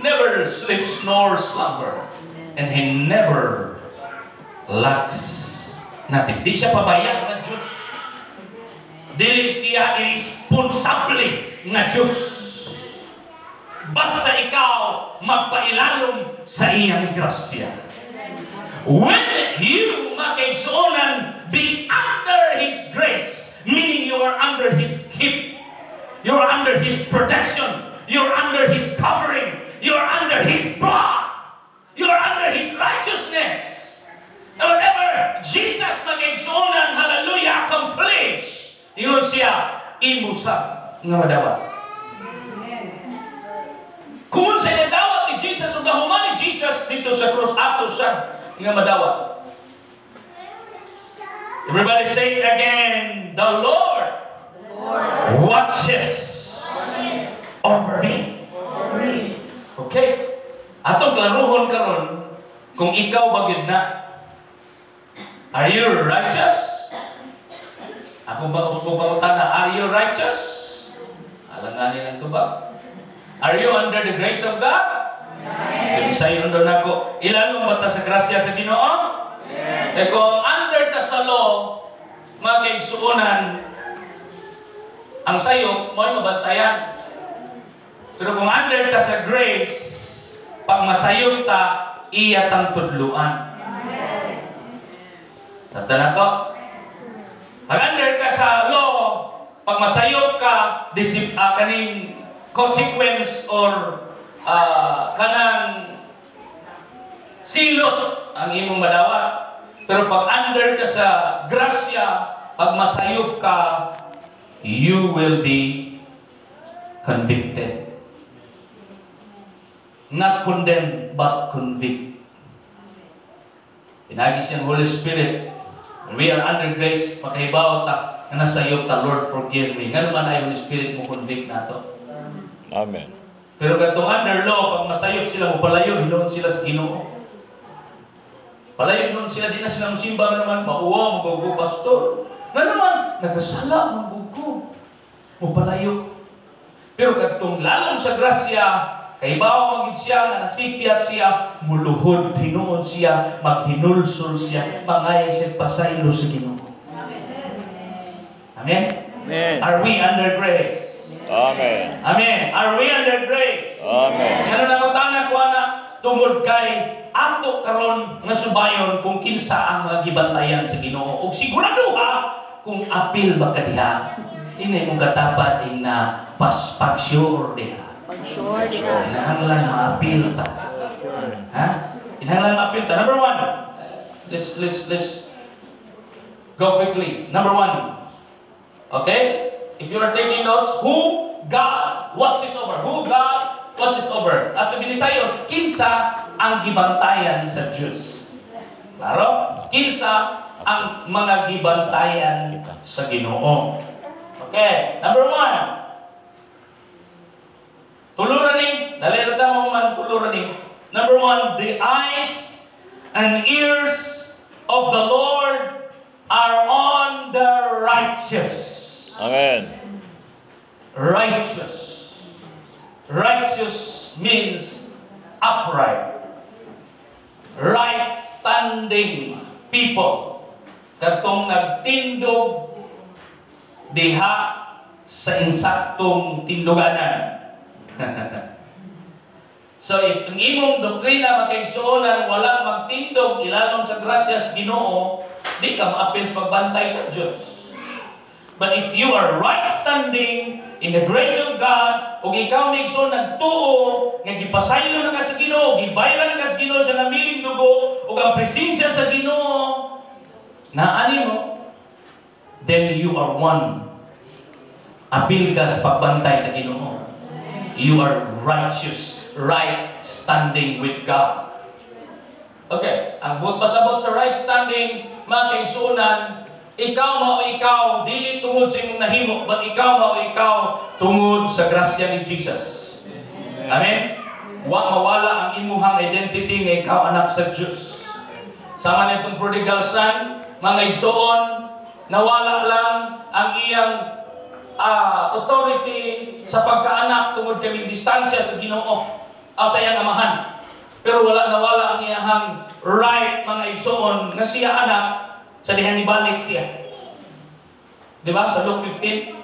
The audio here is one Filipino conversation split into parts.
never sleeps nor slumber, and He never lacks nothing. Di siya pabayaan ng Diyos. Dili siya irresponsable na Diyos. Basta ikaw magpailalom sa iyang grasya. When you makaigsuonan, be under His grace, meaning you are under His keep, you are under His protection, you are under His covering, you are under His blood, you are under His righteousness. And whatever Jesus makaigsuonan, hallelujah, accomplish, yun siya imusap nga madawat. Kung sa inadawat ni Jesus o gahuman ni Jesus dito sa cross, ato siya nga madawat. Everybody say it again. The Lord watches over me. Okay? Atong klaruhon karon kung ikaw bagid na. Are you righteous? Ako ba usbo pangutana, are you righteous? Alanganin lang to ba? Are you under the grace of God? Yes. Sayon doon ako, ilalong ba ta sa grasya sa Ginoo? Yes. Kung under ta sa law, makaigsuonan, ang sayo, mo'y mabantayan. Pero kung under ta sa grace, pag masayot ta, iya tang tudluan. Sabta na to? Pag under ka sa law, pag masayot ka, kaning consequence or kanang silot ang imong madawat. Pero pag under ka sa grasya, pag masayop ka, you will be convicted. Not condemned, but convict. Pinagi siyang Holy Spirit. When we are under grace, pagkahibaw ta, na nasayop ta, Lord, forgive me. Nga naman ay Holy Spirit mo convict na to. Amen. Pero katong under law, pag masayop sila mo palayo, hinoon sila sa Ginoo. Palayo noon sila, di na sila musimba naman, mauwa, magugo, pastor. Na naman, nagasala, magugo, mo palayo. Pero katong lalong sa grasya, kaibaw magid siya, na nasipyat siya, muluhod, hinoon siya, maghinulsol siya, mangayay siya pasaylo sa Ginoo. Amen? Amen. Are we under grace? Amen. Amen. Are we under grace? Amen. Ano na kutana ko na tungod kay ato karon nga subayon kung kinsa ang mga gibantayan sa Ginoo ug sigurado ha kung apil ba kadiha ini mong katapat na pag-sure diha. Pag-sure diha. Kinahanglan maapil ta. Ha? Kinahanglan maapil ta. Number 1. Let's go quickly. Number 1. Okay? If you are taking notes, who God watches over? Who God watches over? At binisayon, kinsa ang gibantayan sa Diyos? Klaro? Kinsa ang mga gibantayan sa Ginoo? Okay, number 1. Tuluran ni, dali na tamo man tuluran ni. Number 1, the eyes and ears of the Lord are on the righteous. Amen. Righteous. Righteous means upright. Right standing people. Katong nagtindog diha sa insaktong tinduganan. So if ang imong doktrina makaigsuonan wala magtindog ilalom sa grasya sa Ginoo, di ka maapil sa pagbantay sa Diyos. But if you are right standing in the grace of God, ug ikaw migso nagtuo, nga gipasaylo na ka sa Ginoo, gibayran ka sa Ginoo sa namiling dugo, ug ang presensya sa Ginoo na ani mo, then you are one. Apil ka sa pagbantay sa Ginoo. You are righteous, right standing with God. Okay, ang buot pasabot sa right standing, makaigsuonan, ikaw mao ikaw, dili tungod sa imong nahimo, but ikaw mao ikaw tungod sa grasya ni Jesus. Amen? Wa mawala ang imuhang identity nga ikaw anak sa Diyos. Sama nitong prodigal son, mga igsoon, nawala lang ang iyang authority sa pagkaanak tungod kaming distansya sa Ginoo. sa iyang amahan. Pero wala nawala ang iyahang right, mga igsoon, nga siya anak sa dihang ibalik siya. Di ba? Sa Luke 15.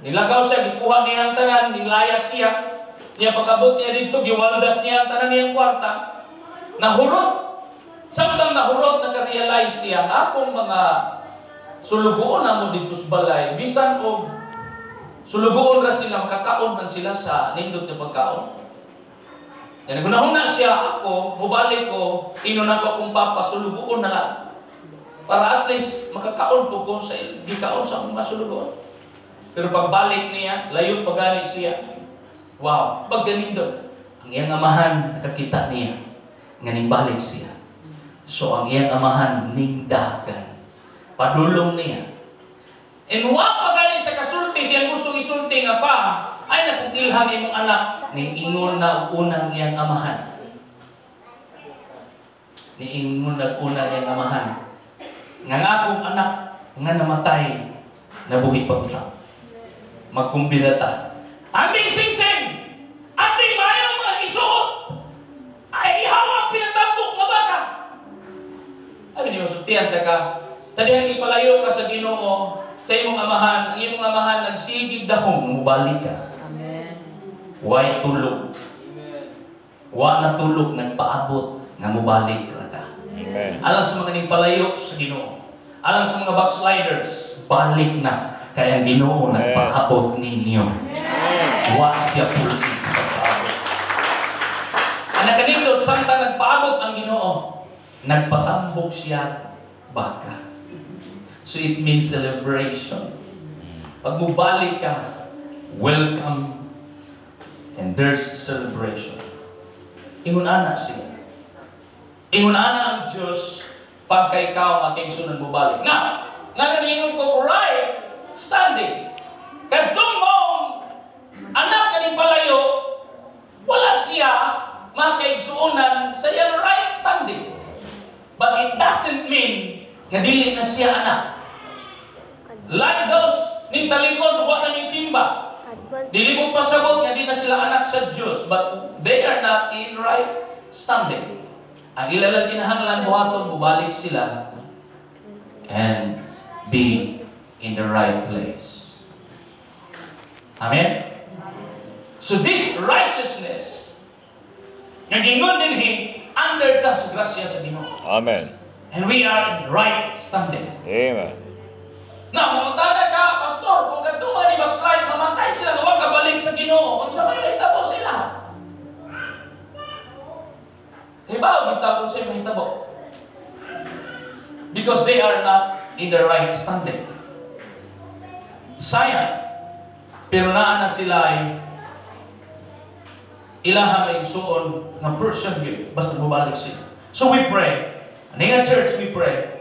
Nilagaw siya, gikuha niya ang tanan, nilayas siya. Niya pagkabot niya dito, giwaldas niya ang tanan niyang kwarta. Nahurot. Samtang nahurot, nag-realize siya, akong mga sulugoon na mo dito sa balay, bisan o sulugoon ra sila, makakaon man sila sa nindot na pagkaon. Yan, nagunahon na siya, ako, mubalik ko, inunan ko akong papa, sulugoon na lang. Para at least makakaon po ko sa gikaon sa akong masulugoon. Pero pagbalik niya, layo pagani siya. Wow, pagganin doon. Ang iyang amahan, nakakita niya, nga nimbalik siya. So ang iyang amahan, ningdagan. Padulong niya. And wa pagani sa kasulti, siya gusto isulti nga pa, ay nakukilham imong anak, niingon na unang iyang amahan. Niingon na unang iyang amahan. Nga akong anak, nga namatay, nabuhi pa siya. Magkumbila ta. Aming singsing! Aming mayang mga isuot! Ay ihawa pinatambok nga baka! Sabi niyo, sutihan ka. Sa dihang ipalayo ka sa Ginoo, sa imong amahan, ang imong amahan nagsigig dahong, mubalik ka. Amen. Way tulog. Wa na tulog, nagpaabot, nga mubalik ka. Amen. Alang sa mga nagpalayo sa Ginoo. Alang sa mga backsliders, balik na. Kaya ang Ginoo nagpaabot ninyo. Wa siya pulong sa pagpaabot. Ang nakanindot, samtang nagpaabot ang Ginoo, nagpatambok siya baka. So it means celebration. Pag mubalik ka, welcome, and there's celebration. Ingon ana siya. Ingon ana ang Diyos pagka ikaw ating sunod mubalik. Nga naningon ko, right, standing. Kadtong maong anak kaning palayo, wala siya makaigsuunan sa iyang right standing. But it doesn't mean nga dili na siya anak. Like those ning talikod wa na ning simba. Dili mo pasabot nga di na sila anak sa Dios, but they are not in right standing. Ang ilalang kinahanglan buhaton bubalik sila and be in the right place. Amen. So this righteousness nagingon dinhi under God's grasya sa Ginoo. Amen. And we are in right standing. Amen. Na, mamuntada ka, pastor, kung kadtungan ni backslide, mamatay sila, huwag kabalik sa Ginoo. Kung sa may mahitabo sila. Kaya ba, magtapon sa'yo mahitabo? Because they are not in the right standing. Sayang. Pero naan na sila ay ilaha may igsuon na person yun, basta bumalik sila. So we pray. Nga church, we pray.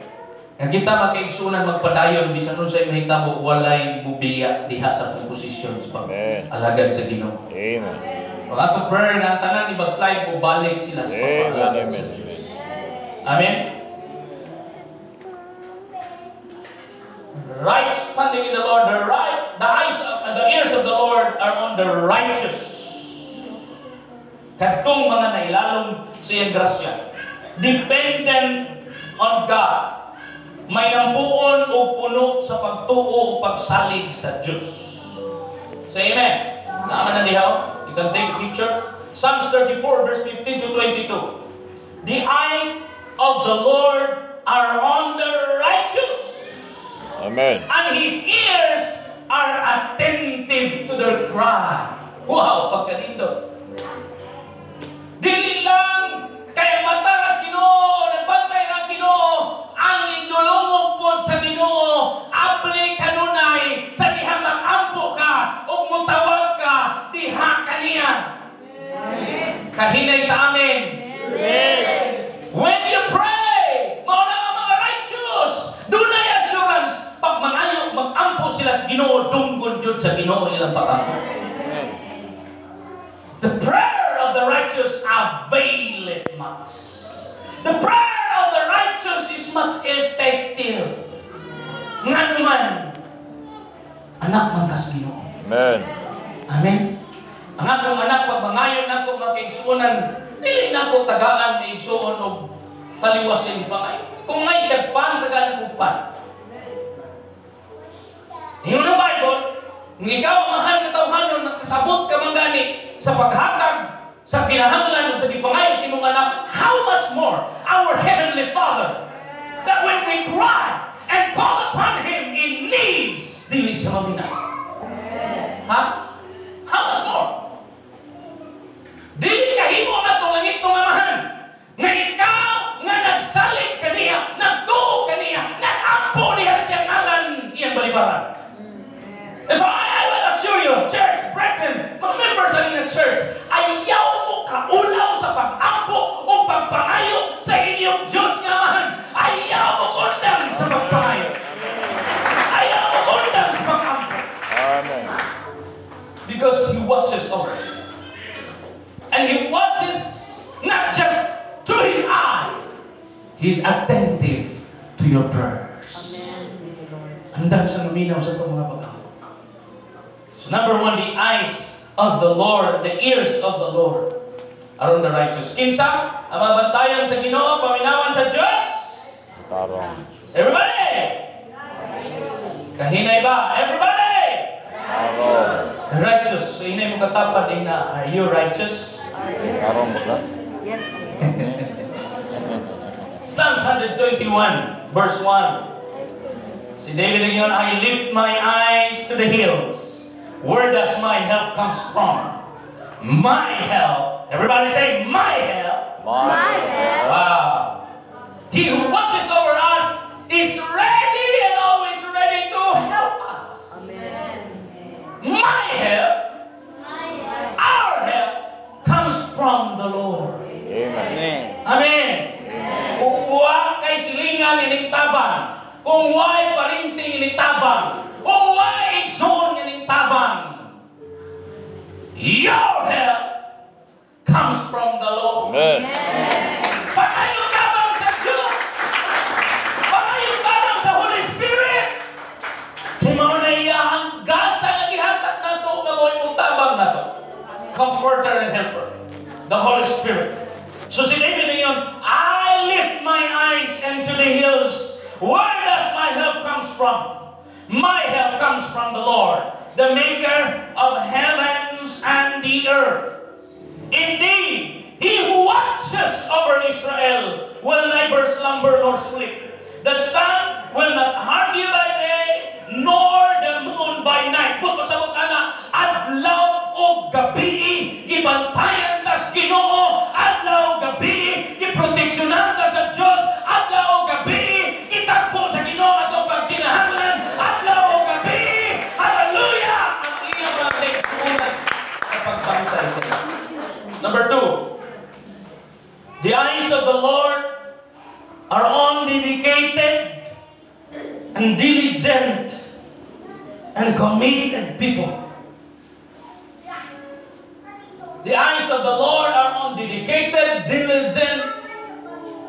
Nga kita magkaigsunan magpadayon bisan nun sa'yo mahitabo walay bubiya diha sa posisyon sa alagad sa Ginoo. Amen. Pag ato prayer na ang tanan ni backslide balik sila sa pag-alagad sa Diyos. Amen. Right standing in the Lord, the eyes and the ears of the Lord are on the righteous. Kadtong mga nailalong sa iyang grasya, dependent on God. May nampuon o puno sa pagtuo o pagsalig sa Diyos. Say amen. Naaman na dihaw? You can take a picture. Psalms 34 verse 15 to 22. The eyes of the Lord are on the righteous. Amen. And His ears are attentive to their cry. Wow, pagkanindot. Dili lang kay matalas Ginoo, nagbantay ng Ginoo, ang indulungog pod sa Ginoo, apli kanunay sa diha magampo ka ug mutawag ka diha kaniya. Kahinay sa amin. Amen. When you pray, mao na ang mga righteous, dunay assurance pag mangayo magampo sila sa Ginoo, dunggon jud sa Ginoo ilang pagampo. The prayer of the righteous availeth much. The prayer of the righteous is much effective. Nga naman, anak man kas Ginoo. Amen. Amen. Ang akong anak, pag mangayon na ako makaigsuonan, dili na ako tagaan na igsuon o taliwas yung pangayon. Kung ngay siya pan, tagaan ko pan. Yung na Bible, kung ikaw mahal na tawhanon, nakasabot ka man gani sa paghatag, sa kinahanglan, sa gipangayon sa imong anak, how much more our Heavenly Father, that when we cry and call upon Him in needs, dili sa mamina. Ha? How much more? Dili kahimo nga itong langit ng amahan, nga ikaw nga nagsalit kaniya, nagtuo kaniya, nagampo niya siyang ngalan iyang balibaran. So I will assure you, church, brethren, mga members sa inyong church, ayaw mo kaulaw sa pag-ampo o pagpangayo sa inyong Diyos nga amahan. Ayaw mo undang sa pagpangayo. Ayaw mo undang sa pag-ampo. Amen. Because He watches over. And He watches not just through His eyes. He's attentive to your prayers. Andam sa naminaw sa itong mga pag-ampo. So number one, the eyes of the Lord, the ears of the Lord are on the righteous. Kinsa, ang mabantayan sa Ginoo, paminawan sa Diyos. Tarong. Everybody! Kahinay ba? Everybody! Tarong. The righteous. So hinay mo katapad din na, are you righteous? Tarong ba? Yes. Psalms 121, verse 1. Si David again, I lift my eyes to the hills. Where does my help comes from? My help. Everybody say, my help. My help. Wow. He who watches over us is ready and always ready to help us. Amen. My help, our help, comes from the Lord. Amen. Amen. Kung wa kay silingan inintabang, kung wa'y parinting inintabang, kung wa'y igsoon inintabang, your help comes from the Lord. Amen. Pangayong tabang sa Diyos. Pangayong tabang sa Holy Spirit. Kaya mga naiyahang gasa na gihatag na ito na mo'y mutabang na ito. Comforter and helper. The Holy Spirit. So si David ngayon, I lift my eyes into the hills. Where does my help comes from? My help comes from the Lord, the maker of heavens and the earth. Indeed, He who watches over Israel will neither slumber nor sleep. The sun will not harm you by day, nor the moon by night. Kung pasabot ka na, adlaw o gabi, gibantayan tas Ginoo, adlaw o gabi, giproteksyonan ta sa Diyos, adlaw o gabi, itagpo sa Ginoo atong pagkinahanglan, adlaw o gabi, hallelujah! Ang iyong mga tekstunan sa pagbantay sa Diyos. Number 2, the eyes of the Lord are on dedicated and diligent and committed people. The eyes of the Lord are on dedicated, diligent,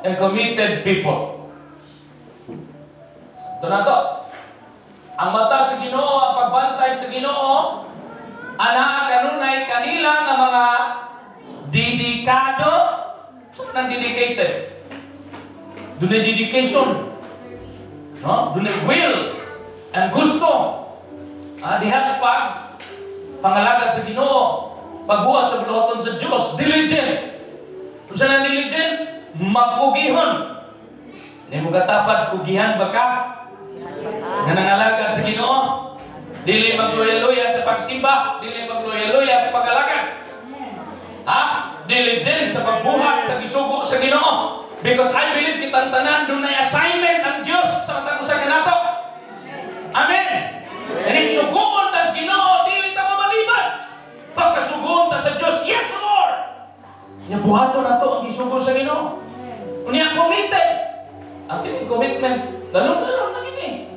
and committed people. Ito na to. Ang mata sa Ginoo, ang pagbantay sa Ginoo, ana kanunay kanila nga mga dedikado, ng dedicated. Dunay dedication. No? Dunay will and gusto. Dihas pangalagad sa Ginoo, pagbuhat sa buluhaton sa Diyos, diligent. Kung saan ang diligent, magpugihon. Hindi mo katapad, pugihan ba ka? Nga nangalagad sa Ginoo, dili magluya-luya sa pagsimba, dili magluya-luya sa pag-alagad. Diligent sa pagbuhat, sa gisugo sa Ginoo. Because I believe kitang tanan, doon ay assignment ang Diyos sa matang sa kanato. Amen. And if suguon ta sa Ginoo, dili ta mamalibat. Pagkasuguon ta sa Diyos, yes Lord. Nya buhaton nato ang gisugo sa Ginoo. Unya committed. Ang commitment, dalon-dalon na gini.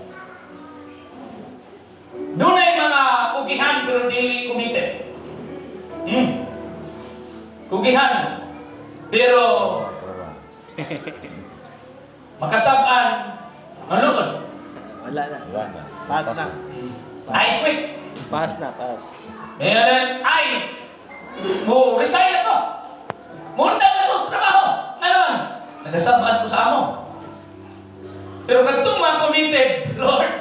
Doon ay mga pugihan pero dili committed. Pugihan pero makasab-an maluod. Wala na. Wala na. Pass na. I quit. Pass na, pass. Meron ay Mo resign ako. Munda na ko sa trabaho. Ano? Nagasabaan ko sa amo. Pero kadtong mga committed, Lord,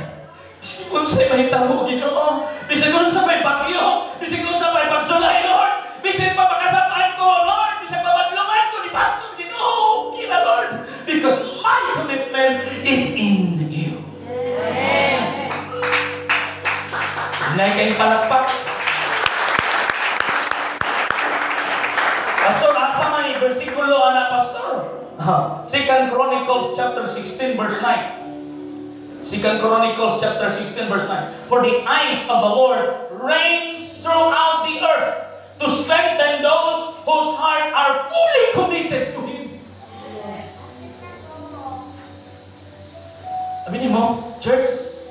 bisig kung sa'y mahitabo, Ginoo. Bisig kung sa may bagyo. Bisig kung sa may pagsulay, Lord. Bisig pa makasabaan ko, Lord. Bisig mabadlungan ko ni Pastor, Ginoo. Kina, Lord. Because my commitment is in you. Nay kayong palakpak. Pastor, asa man yung versikulo, anak Pastor? 2 Chronicles chapter 16 verse 9. 2 Chronicles chapter 16 verse 9. For the eyes of the Lord reigns throughout the earth to strengthen those whose heart are fully committed to Him. Sabi niyo mo, church,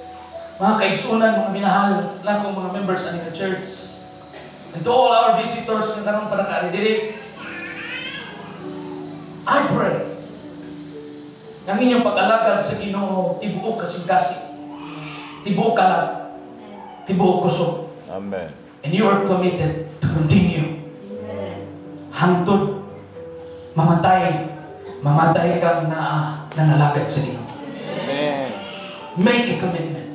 mga kaigsunan, mga minahal, lang kong mga members ng church, and to all our visitors na karong panakaridirik, I pray ang inyong pag-alagad sa Ginoo tibuok kasing-kasing, tibuok kalag, tibuok kusog. Amen. And you are committed to continue. Hangtod, mamatay kang nanalagad sa Ginoo. Amen. Make a commitment.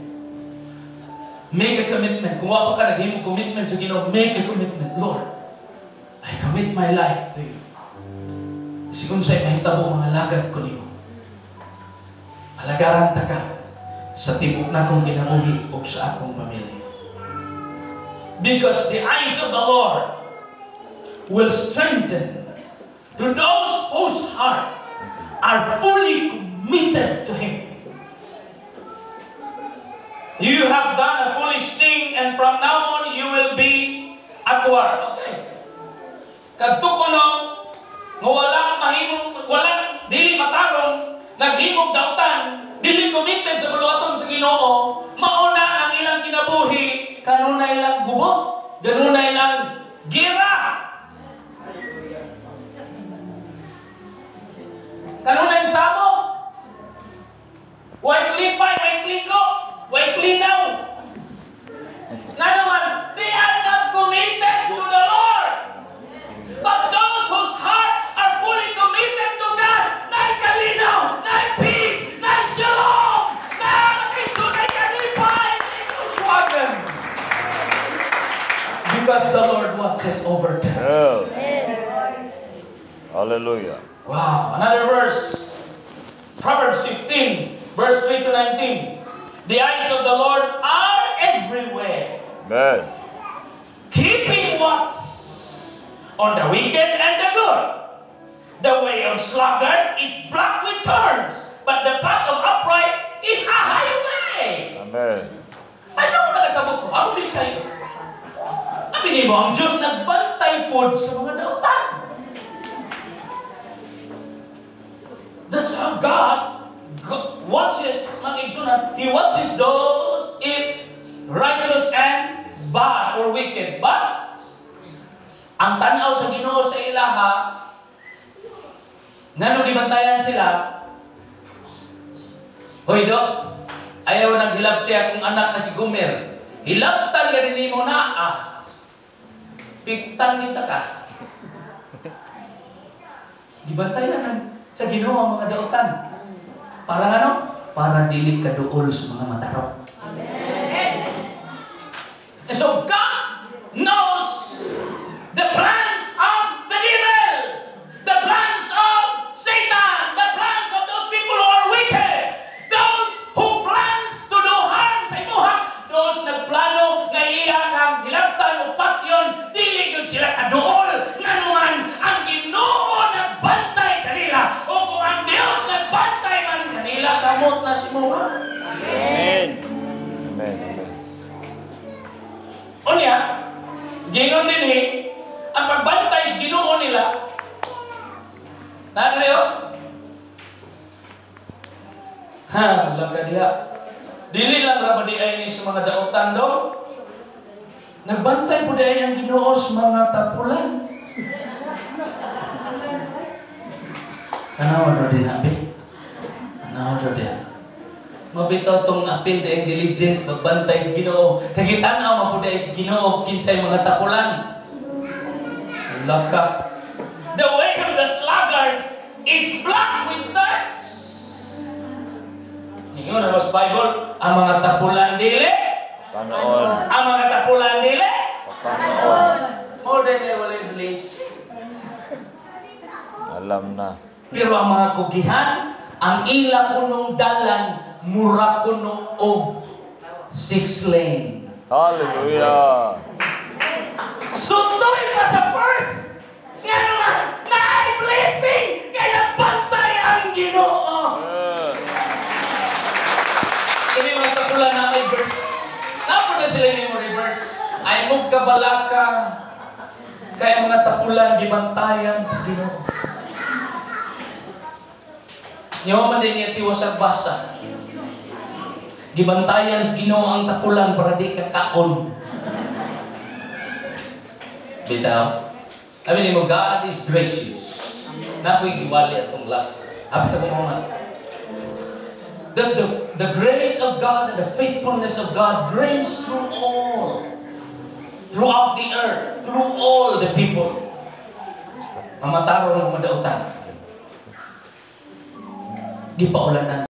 Make a commitment. Kung wala ka naghimong commitment sa Ginoo, make a commitment. Lord, I commit my life to you. Sigun sa'y mahitabo mga lagad ko niyo. Alagaran ta ka sa tibok na kong ginabuhi o sa akong pamilya. Because the eyes of the Lord will strengthen to those whose heart are fully committed to Him. You have done a foolish thing, and from now on you will be at war. Okay. Kadto ko no, nga wala dili matarong, naghimog dautan, dili committed sa buluhaton sa Ginoo, mauna ang ilang kinabuhi, kanunay lang gubo, ganunay lang gira. Kanunay samo. Way klipay, way kliko, way klinaw. Nga naman, they are not committed to the Lord. But those whose heart are fully committed to God, na'y kalinaw, na'y peace, na'y shalom, na'y kalipay, na'y kuswagan. Because the Lord watches over them. Oh. Hallelujah. Wow. Another verse. Proverbs 15, verse 3 to 19. The eyes of the Lord are everywhere, Amen. keeping watch on the wicked and the good. The way of sluggard is black with thorns, but the path of upright is a highway. Amen. Ano ko nakasabot mo? Ako bilis sa'yo. Sabi mo, ang Diyos nagbantay po sa mga dautan. That's how God watches mga igsunan. He watches those if righteous and bad or wicked. But ang tanaw sa Ginoo sa ilaha, ngano gibantayan sila? Hoy do, ayaw naghilabti akong anak na si Gomer. Hilabtan ka rin mo na Piktan kita ka. Gibantayan sa Ginoo ang mga dautan. Para ano? Para dili ka duol sa mga matarok. Amen. And so God knows the plans of the devil, the plans of Satan, the plans of those people who are wicked, those who plans to do harm sa imuha, those nagplano na iya kang hilabtan o patyon, dili yun sila kaduol, nganuman ang Ginoo nagbantay kanila, o kung ang Diyos nagbantay man kanila, samot na si Muha. Amen. Amen. Amen. O niya, gingon din ang pagbantay sa Ginoo nila. Nariyo? Laga diha. Dili lang ra di ay ni sa mga dautan do. Nagbantay po di ay ang Ginoo sa mga tapulan. Tanaw do din abi. Tanaw do din. Mabitaw tong apil di diligence magbantay sa Ginoo. Kagitan-aw man po di ay sa Ginoo kinsay mga tapulan. Laka. The way of the sluggard is black with thorns. Ingon na sa Bible, ang mga tapulan dili. Panoon. Ang mga tapulan dili. Panoon. More than they will blessing. Alam na. Pero ang mga kugihan, ang ila kunong dalan, mura kuno og 6 lane. Hallelujah. Sundoy pa sa first. Nga naman, na blessing, kaya bantay ang Ginoo. Kini mga tapulan na may verse. Napo na sila yung reverse. Ay mong kabalaka, kaya mga tapulan gibantayan sa Ginoo. Yaman din niya tiwasag basa. Gibantayan sa Ginoo ang tapulan para di kakaon. Bitaw. Sabi mo, God is gracious. Nako'y giwali atong last. Happy ko mga. The grace of God and the faithfulness of God reigns through all. Throughout the earth. Through all the people. Ang matarong madautan. Di pa ulanan